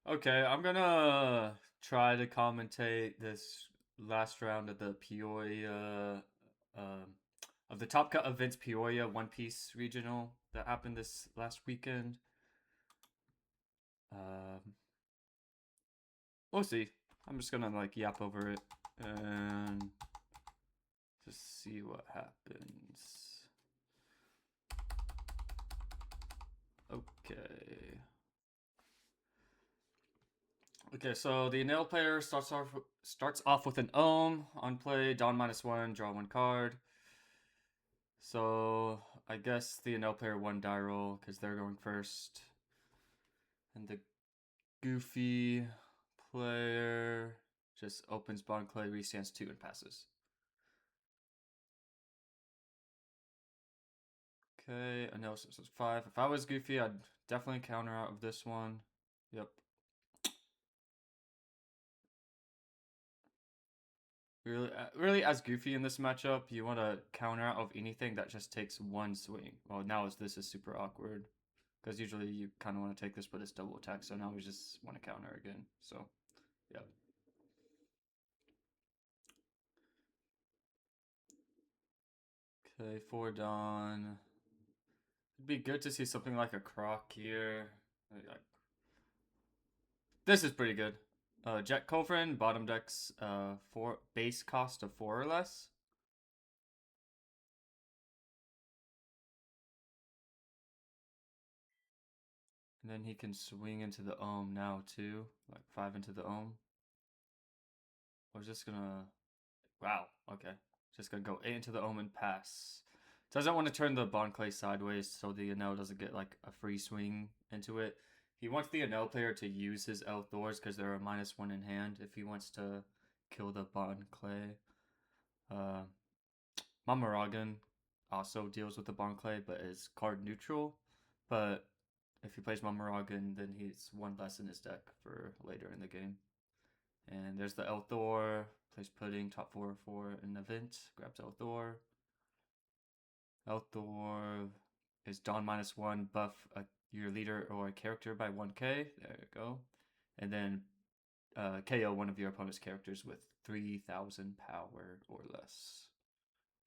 Okay, I'm gonna try to commentate this last round of the Peoria, um, of the Top Cut events Peoria One Piece regional that happened this last weekend. Um, we'll see. I'm just gonna like yap over it and just see what happens. Okay. Okay, so the Enel player starts off with an Ohm on play, Dawn -1, draw one card. So I guess the Enel player won die roll because they're going first, and the Goofy player just opens Bond Clay, restands 2, and passes. Okay, Enel says 5. If I was Goofy, I'd definitely counter out of this one. Yep. Really, as Goofy in this matchup, you want to counter out of anything that just takes one swing. Well, now this is super awkward because usually you kind of want to take this, but it's double attack. So now we just want to counter again. So, yeah. Okay, for Dawn. It'd be good to see something like a Croc here. This is pretty good. Jet Culverin, bottom decks, four base cost of 4 or less. And then he can swing into the Ohm now too, like 5 into the Ohm. I was just gonna. Wow, okay. Just gonna go 8 into the Ohm and pass. Doesn't want to turn the Bond Clay sideways so the Enel doesn't get like a free swing into it. He wants the Enel player to use his L Thors because they're a -1 in hand if he wants to kill the Bond Clay. Uh, Mamaragan also deals with the Bond Clay but is card neutral. But if he plays Mamaragan, then he's one less in his deck for later in the game. And there's the Elthor, plays Pudding, top 4 for an event, grabs Elthor. Elthor is Dawn -1, buff your leader or a character by 1k. There you go. And then KO one of your opponent's characters with 3,000 power or less.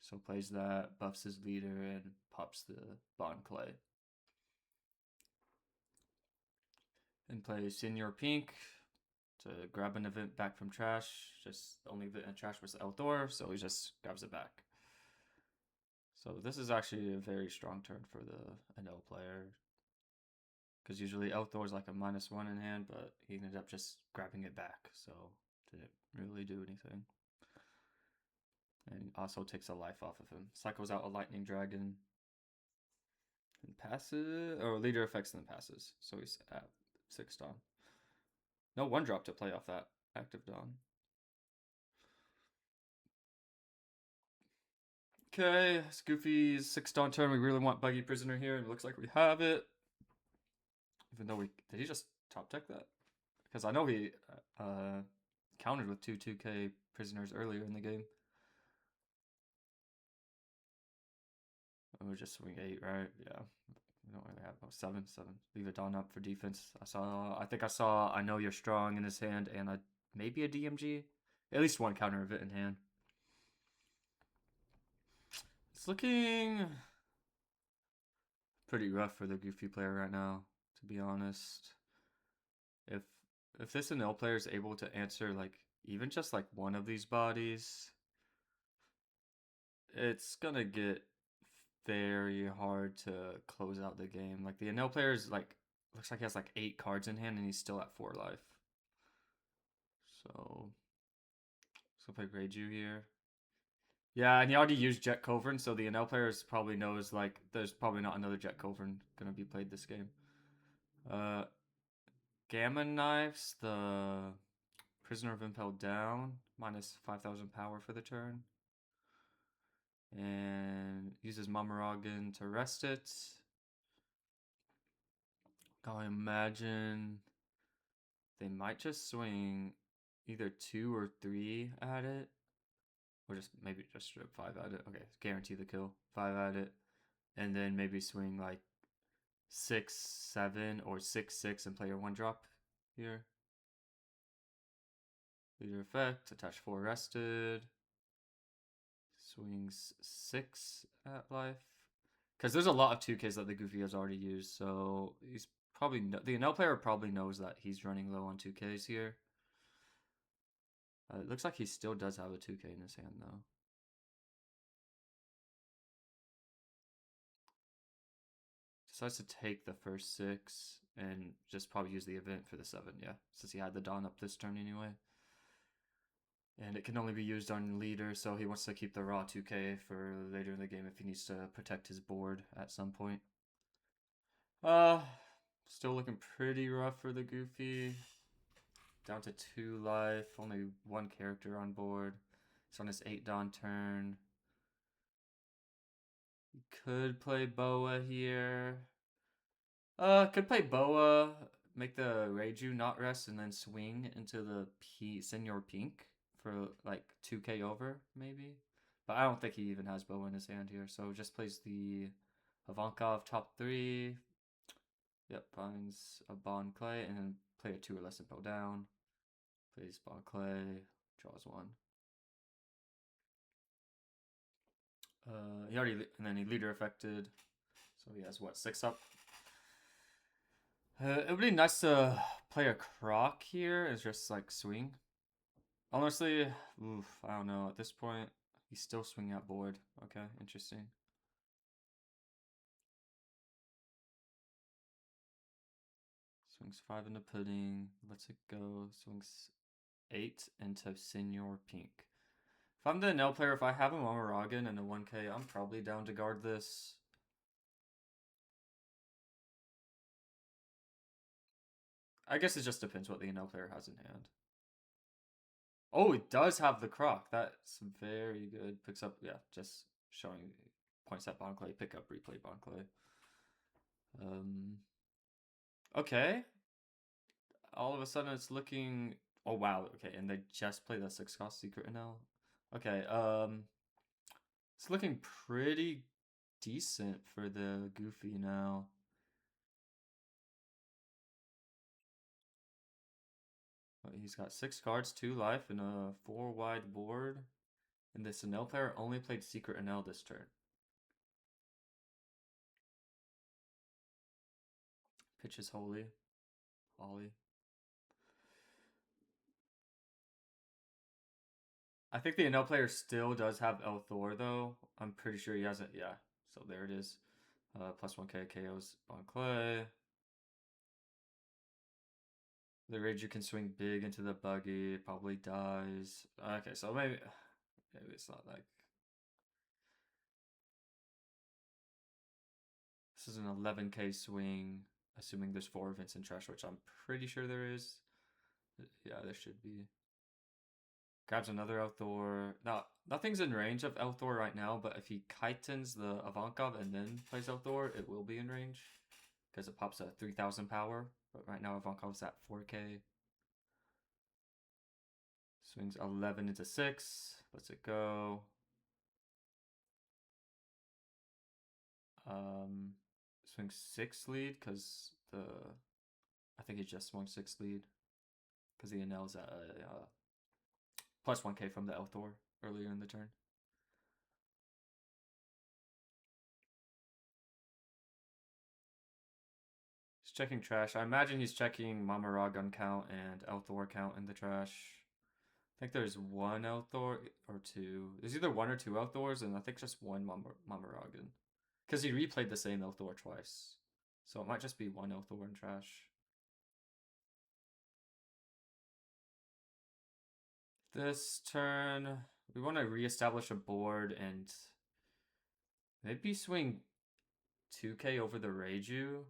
So plays that, buffs his leader, and pops the Bond Clay. And plays Senior Pink to grab an event back from trash. Just the only event in trash was Elthor, so he just grabs it back. So this is actually a very strong turn for the Enel player. Because usually Elthor is like a -1 in hand, but he ended up just grabbing it back, so didn't really do anything. And also takes a life off of him. Cycles out a Lightning Dragon. And passes, or leader effects and then passes. So he's at 6 Dawn. No 1-drop to play off that active Dawn. Okay, it's Goofy's 6 Dawn turn. We really want Buggy Prisoner here, and it looks like we have it. Even though did he just top deck that? Because I know he countered with 2 2k prisoners earlier in the game. We just swing 8, right? Yeah. We don't really have 7. Leave it Dawn up for defense. I think I saw I Know You're Strong in his hand and maybe a DMG. At least one counter of it in hand. It's looking pretty rough for the Goofy player right now, to be honest. If if this Enel player is able to answer like even just like one of these bodies, it's gonna get very hard to close out the game. Like the Enel player is like looks like he has like 8 cards in hand and he's still at 4 life. So play Greiju here. Yeah, and he already used Jet Covern, so the Enel players probably knows like there's probably not another Jet Covern gonna be played this game. Uh, Gamma Knives, the Prisoner of Impel down, -5,000 power for the turn. And uses Mamaragan to rest it. I imagine they might just swing either 2 or 3 at it. Or just maybe just strip 5 at it. Okay, guarantee the kill. 5 at it. And then maybe swing like 6 7 or 6 6 and play your 1-drop here. Leader effect, attach 4 rested. Swings 6 at life. Because there's a lot of 2Ks that the Goofy has already used, so he's probably the Enel player probably knows that he's running low on 2Ks here. It looks like he still does have a 2K in his hand though. Decides to take the first 6 and just probably use the event for the 7, yeah, since he had the Dawn up this turn anyway. And it can only be used on leader, so he wants to keep the raw 2K for later in the game if he needs to protect his board at some point. Still looking pretty rough for the Goofy. Down to 2 life, only 1 character on board. It's on his 8 Dawn turn. He could play Boa here. Could play Boa, make the Reiju not rest, and then swing into the Senior Pink for like 2K over, maybe. But I don't think he even has Boa in his hand here, so just plays the Ivankov top 3. Yep, finds a Bond Clay, and then play a 2 or less Impel down. Plays Bond Clay, draws 1. He already, and then he leader affected, so he has what, 6 up? It would be nice to play a Croc here and just like swing. Honestly, oof, I don't know. At this point, he's still swinging at board. Okay, interesting. Swings 5 into pudding. Lets it go. Swings 8 into Senior Pink. If I'm the Enel player, if I have a Mamaragan and a 1K, I'm probably down to guard this. I guess it just depends what the Enel player has in hand. Oh, it does have the Croc. That's very good. Picks up, yeah, just showing points at Bon Clay. Pick up, replay Bon Clay. Okay. All of a sudden it's looking... Oh, wow. Okay, and they just play the 6 cost Secret Enel. Okay, it's looking pretty decent for the Goofy now. He's got 6 cards, 2 life, and a 4 wide board. And this Enel player only played Secret Enel this turn. Pitches Holy. Ollie. I think the Enel player still does have El Thor, though. I'm pretty sure he has it. Yeah, so there it is. Plus 1K KOs on Clay. The Ranger can swing big into the buggy. It probably dies. Okay, so maybe it's not like... This is an 11K swing, assuming there's 4 events in trash, which I'm pretty sure there is. Yeah, there should be. Grabs another Elthor. Now, nothing's in range of Elthor right now, but if he kitens the Ivankov and then plays Elthor, it will be in range. Because it pops at 3,000 power. But right now, Ivankov's at 4K. Swings 11 into 6. Lets it go. Swings 6 lead because the... I think he just swung 6 lead. Because the Enel's at plus 1K from the Elthor earlier in the turn. He's checking trash. I imagine he's checking Mama Ragun count and Elthor count in the trash. I think there's 1 Elthor or 2. There's either 1 or 2 Elthors, and I think just 1 Mama Ragun. Because he replayed the same Elthor twice. So it might just be 1 Elthor in trash. This turn, we want to reestablish a board and maybe swing 2K over the Reiju.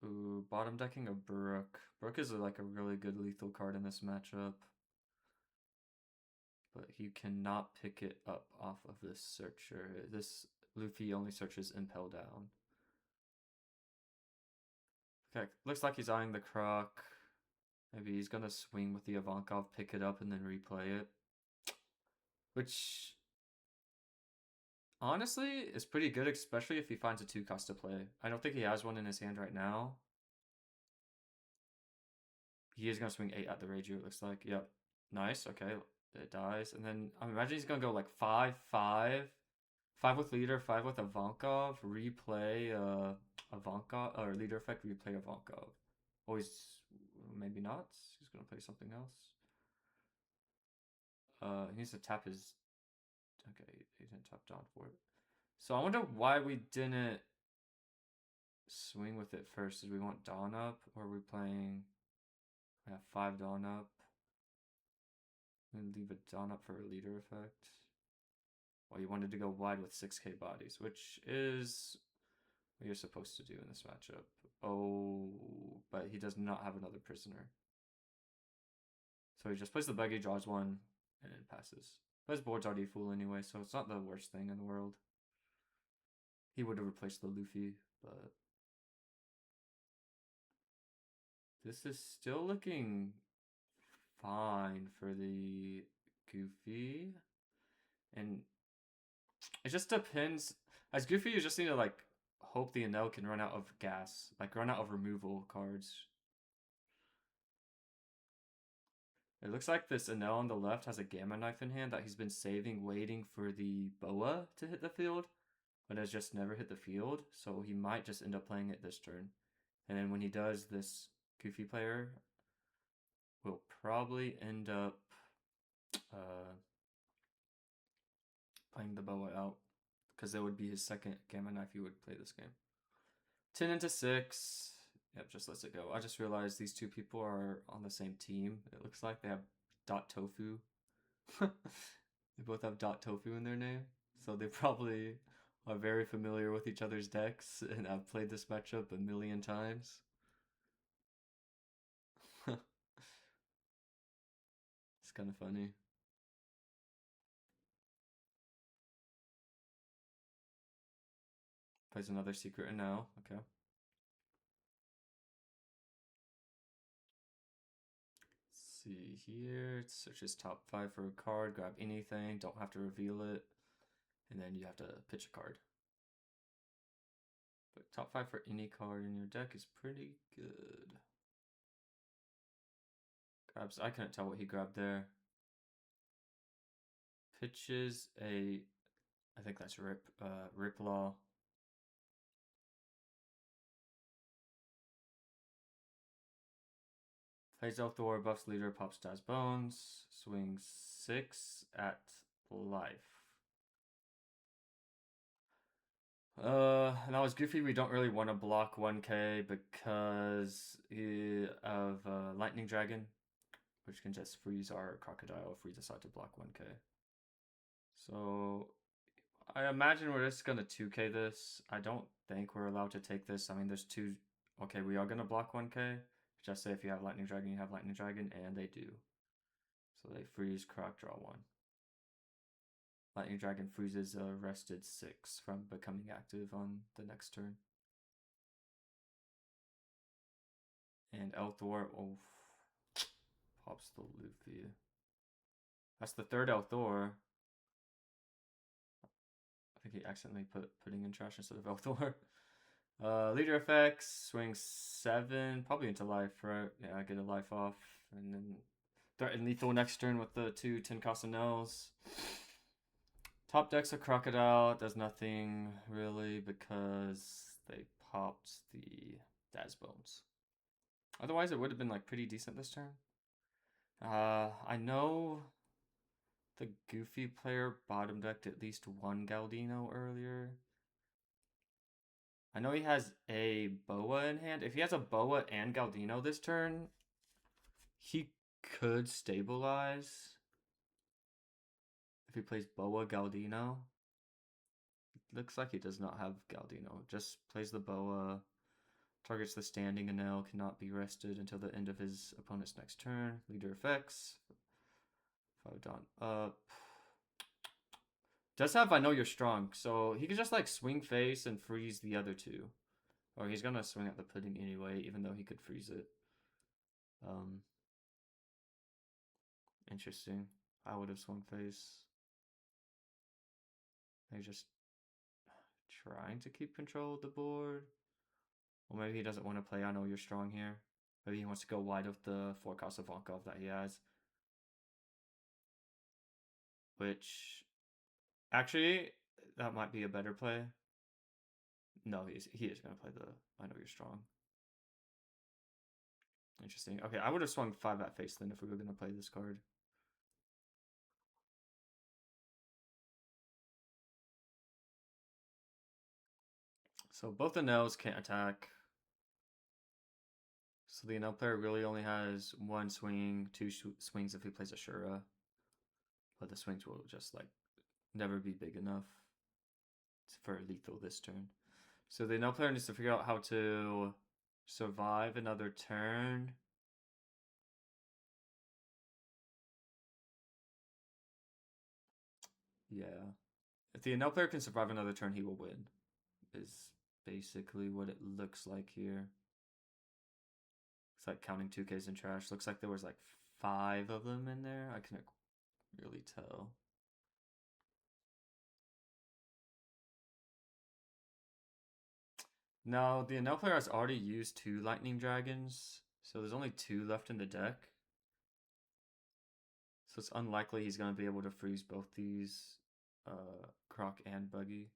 Ooh, bottom decking a Brook. Brook is like a really good lethal card in this matchup. But he cannot pick it up off of this searcher. This Luffy only searches Impel down. Okay, looks like he's eyeing the Croc. Maybe he's gonna swing with the Ivankov, pick it up, and then replay it. Which, honestly, is pretty good, especially if he finds a 2 cost to play. I don't think he has one in his hand right now. He is gonna swing 8 at the Reiju, it looks like. Yep. Nice, okay. It dies. And then I imagine he's gonna go like 5-5. 5 with leader, 5 with Ivankov, replay Ivankov, or leader effect, replay Ivankov. Oh, he's maybe not. He's gonna play something else. He needs to tap his. Okay, he didn't tap Dawn for it. So I wonder why we didn't swing with it first. Did we want Dawn up, or are we playing? We have 5 Dawn up. And leave a Dawn up for a leader effect. Well, you wanted to go wide with 6k bodies, which is what you're supposed to do in this matchup. Oh, but he does not have another prisoner. So he just plays the buggy, draws one, and it passes. But his board's already full anyway, so it's not the worst thing in the world. He would have replaced the Luffy, but this is still looking fine for the Goofy. And it just depends. As Goofy, you just need to like hope the Enel can run out of gas, like run out of removal cards. It looks like this Enel on the left has a Gamma Knife in hand that he's been saving, waiting for the Boa to hit the field, but has just never hit the field, so he might just end up playing it this turn. And then when he does, this Goofy player will probably end up playing the Boa out, because that would be his second Gamma Knife he would play this game. 10 into 6. Yep, just lets it go. I just realized these two people are on the same team. It looks like they have Dot Tofu. They both have Dot Tofu in their name. So they probably are very familiar with each other's decks and have played this matchup a million times. It's kind of funny. Plays another secret and now. Okay. See here, search his top 5 for a card, grab anything, don't have to reveal it, and then you have to pitch a card. But top 5 for any card in your deck is pretty good. Grabs, I couldn't tell what he grabbed there. Pitches a, I think that's Riplaw. Plays Elthor, buffs leader, pops Daz Bones, swings 6 at life. Now as Goofy, we don't really want to block 1k because of Lightning Dragon, which can just freeze our Crocodile if we decide to block 1k. So I imagine we're just gonna 2k this. I don't think we're allowed to take this. I mean, there's two. Okay, we are gonna block 1k. Just say if you have Lightning Dragon, you have Lightning Dragon, and they do. So they freeze, Croc, draw 1. Lightning Dragon freezes a rested 6 from becoming active on the next turn. And Elthor, oh, pops the Luffy. That's the third Elthor. I think he accidentally put pudding in trash instead of Elthor. Leader effects, swing 7, probably into life, right? Yeah, I get a life off. And then threaten lethal next turn with the 2 10 cost Enels. Top deck's a Crocodile, does nothing really because they popped the Daz Bones. Otherwise, it would have been like pretty decent this turn. I know the Goofy player bottom decked at least one Galdino earlier. I know he has a Boa in hand. If he has a Boa and Galdino this turn, he could stabilize. If he plays Boa Galdino. Looks like he does not have Galdino. Just plays the Boa. Targets the standing Enel, cannot be rested until the end of his opponent's next turn. Leader effects. 5 Dawn up. Does have I know you're strong, so he could just like swing face and freeze the other 2. Or he's gonna swing at the pudding anyway, even though he could freeze it. Interesting. I would have swung face. He's just trying to keep control of the board. Or maybe he doesn't want to play I know you're strong here. Maybe he wants to go wide with the forecast of Volkov that he has. Which, actually, that might be a better play. No, he is going to play the I know you're strong. Interesting. Okay, I would have swung 5 at face then if we were going to play this card. So both the Enels can't attack. So the Enel player really only has 1 swing, 2 swings if he plays Ashura. But the swings will just like never be big enough for lethal this turn. So the Enel player needs to figure out how to survive another turn. Yeah. If the Enel player can survive another turn, he will win. Is basically what it looks like here. It's like counting 2Ks in trash. Looks like there was like 5 of them in there. I couldn't really tell. No, the Enel player has already used 2 Lightning Dragons, so there's only 2 left in the deck. So it's unlikely he's going to be able to freeze both these, Croc and Buggy.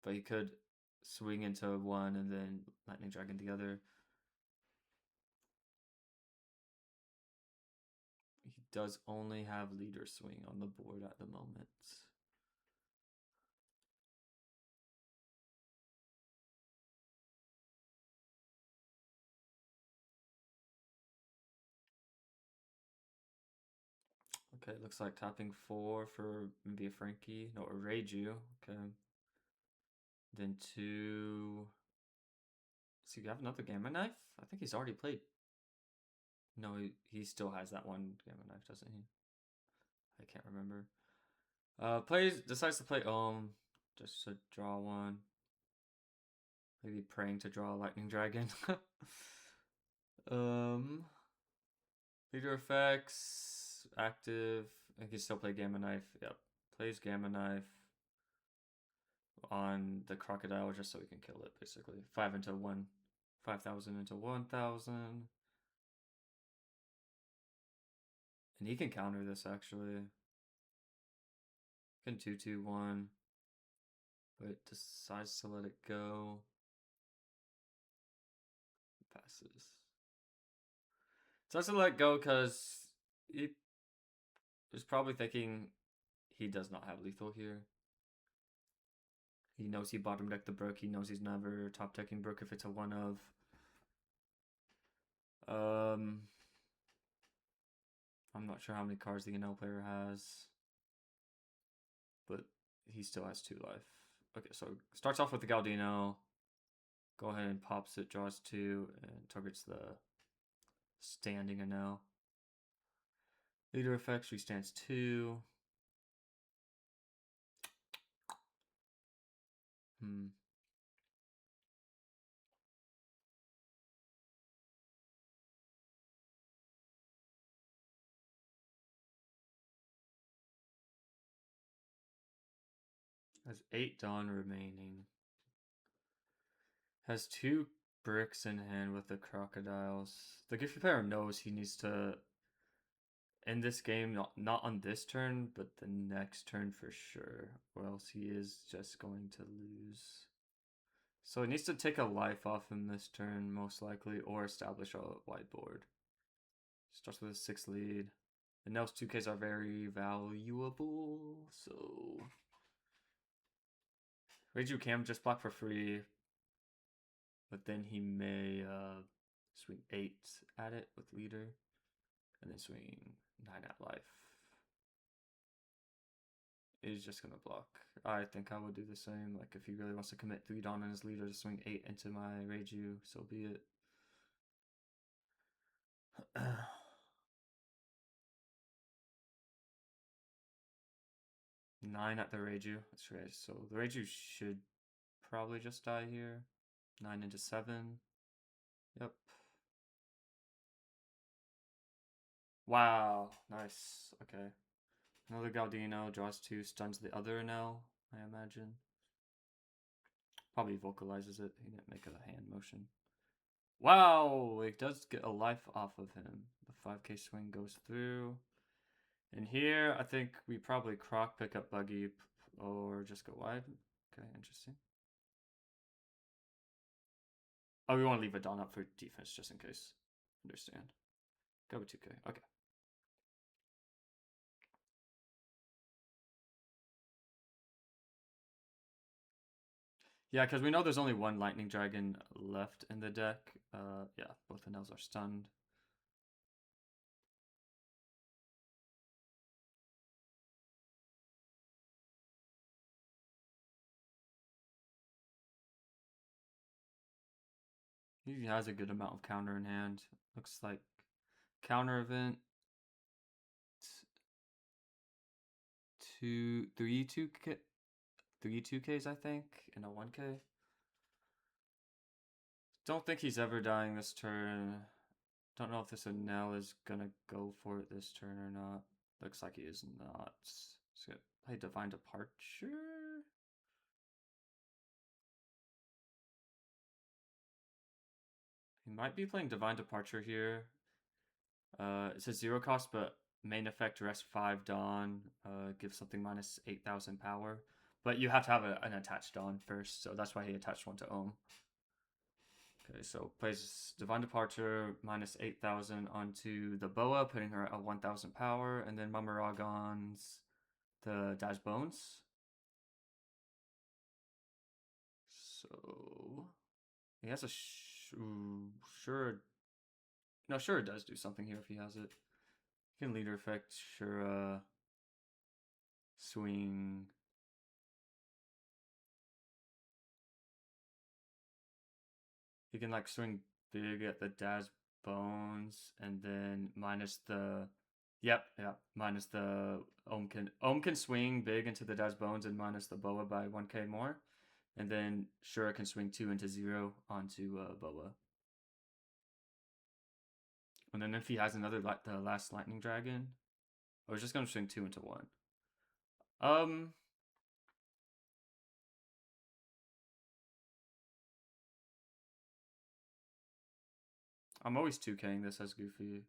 But he could swing into one and then Lightning Dragon the other. He does only have Leader Swing on the board at the moment. Okay, looks like tapping 4 for maybe a Frankie. No, a Reiju. Okay. Then 2. So you have another Gamma Knife? I think he's already played. No, he still has that one Gamma Knife, doesn't he? I can't remember. Decides to play just to draw one. Maybe praying to draw a Lightning Dragon. Leader effects, active. I can still play Gamma Knife. Yep. Plays Gamma Knife on the crocodile just so we can kill it, basically. 5 into 1. 5,000 into 1,000. And he can counter this actually. Can 2-2-1. But decides to let it go. Passes. Decides to let it go because he is probably thinking he does not have lethal here. He knows he bottom decked the Brook. He knows he's never top decking Brook if it's a 1 of. I'm not sure how many cards the Enel player has, but he still has 2 life. Okay, so starts off with the Galdino. Go ahead and pops it, draws 2, and targets the standing Enel. Leader effects, restands 2. Has 8 Dawn remaining. Has 2 bricks in hand with the crocodiles. The Goofy player knows he needs to end this game, not on this turn, but the next turn for sure, or else he is just going to lose. So he needs to take a life off him this turn, most likely, or establish a whiteboard. Starts with a 6 lead. The Nels 2Ks are very valuable, so Reiju can just block for free, but then he may swing 8 at it with leader, and then swing 9 at life. He's just gonna block. I think I would do the same. Like if he really wants to commit 3 Dawn on his leader to swing 8 into my Reiju, so be it. 9 at the Reiju. That's right. So the Reiju should probably just die here. 9 into 7. Yep. Wow. Nice. Okay. Another Galdino. Draws 2. Stuns the other Enel, I imagine. Probably vocalizes it. He didn't make a hand motion. Wow, it does get a life off of him. The 5k swing goes through. And here, I think we probably croc pick up buggy or just go wide. Okay, interesting. Oh, we want to leave a Dawn up for defense just in case. Understand. Go with 2k. Okay. Yeah, because we know there's only one Lightning Dragon left in the deck. Yeah, both Enels are stunned. He has a good amount of counter in hand. Looks like counter event. Three 2Ks, I think, and a 1K. Don't think he's ever dying this turn. Don't know if this Enel is gonna go for it this turn or not. Looks like he is not. He's gonna play Divine Departure. He might be playing Divine Departure here. It's a 0 cost, but main effect rest 5 Dawn. Gives something minus 8,000 power. But you have to have an attached Dawn first, so that's why he attached one to Ohm. Okay, so plays Divine Departure minus 8,000 onto the Boa, putting her at 1,000 power, and then Mamaragon's the Dash Bones. So he has a sure. No, sure it does do something here if he has it. He can leader effect, sure. Swing. He can like swing big at the Daz Bones and then minus the yep, minus the Ohm can swing big into the Daz Bones and minus the Boa by 1k more. And then Shura can swing 2 into 0 onto Boa. And then if he has another the last Lightning Dragon, I was just gonna swing 2 into 1. I'm always 2K'ing this as Goofy.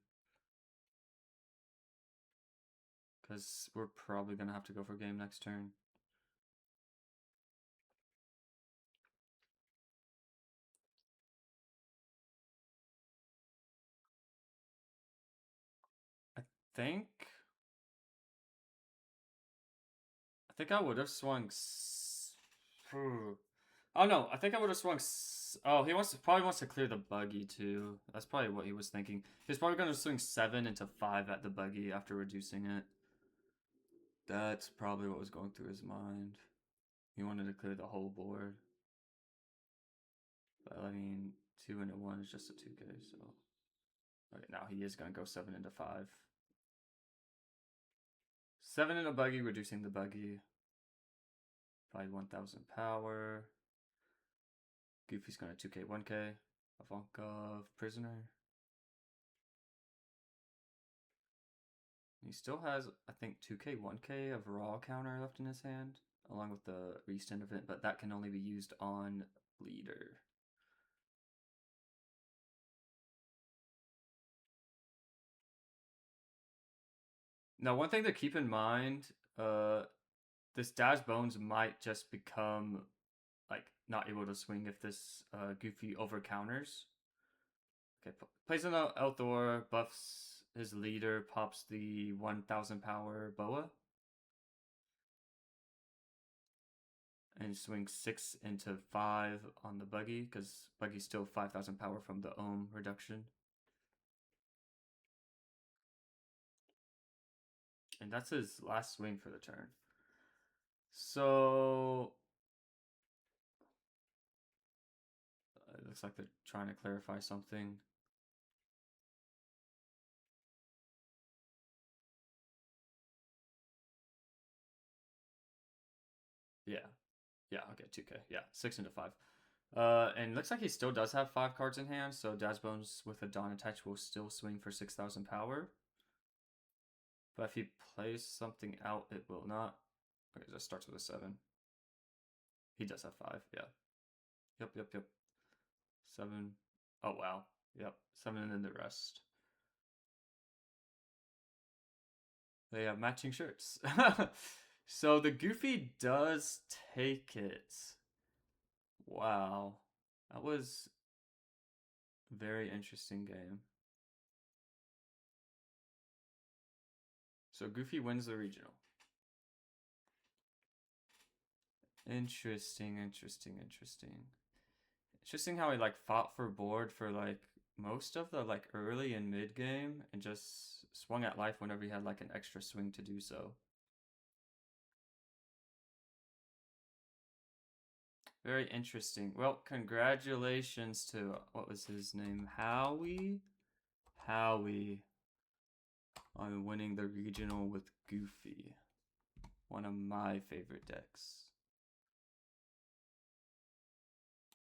Because we're probably going to have to go for game next turn. I think... I would have swung... Oh no, I think I would have swung... Oh, he probably wants to clear the buggy too. That's probably what he was thinking. He's probably going to swing 7 into 5 at the buggy after reducing it. That's probably what was going through his mind. He wanted to clear the whole board. But I mean, 2 into 1 is just a 2k, so... Okay, now he is going to go 7 into 5. 7 into buggy, reducing the buggy by 1,000 power. Goofy's going to 2k, 1k. Ivankov, prisoner. He still has, I think, 2k, 1k of raw counter left in his hand, along with the restand event, but that can only be used on leader. Now, one thing to keep in mind, this Dash Bones might just become, like, not able to swing if this Goofy over counters. Okay, plays an Elthor, buffs his leader, pops the 1,000 power Boa. And swings 6 into 5 on the buggy, because buggy's still 5,000 power from the ohm reduction. And that's his last swing for the turn. So it looks like they're trying to clarify something. Yeah. Yeah, okay, 2k. Yeah, 6 into 5. And looks like he still does have 5 cards in hand, so Dazbones with a Dawn attached will still swing for 6,000 power. But if he plays something out, it will not. Okay, that starts with a 7. He does have 5, yeah. Yep. 7. Oh, wow. Yep. 7 and then the rest. They have matching shirts. So the Goofy does take it. Wow. That was a very interesting game. So Goofy wins the regional. Interesting. Interesting how he like fought for board for like most of the like early and mid game and just swung at life whenever he had like an extra swing to do so. Very interesting. Well, congratulations to what was his name? Howie? Howie on winning the regional with Goofy. One of my favorite decks.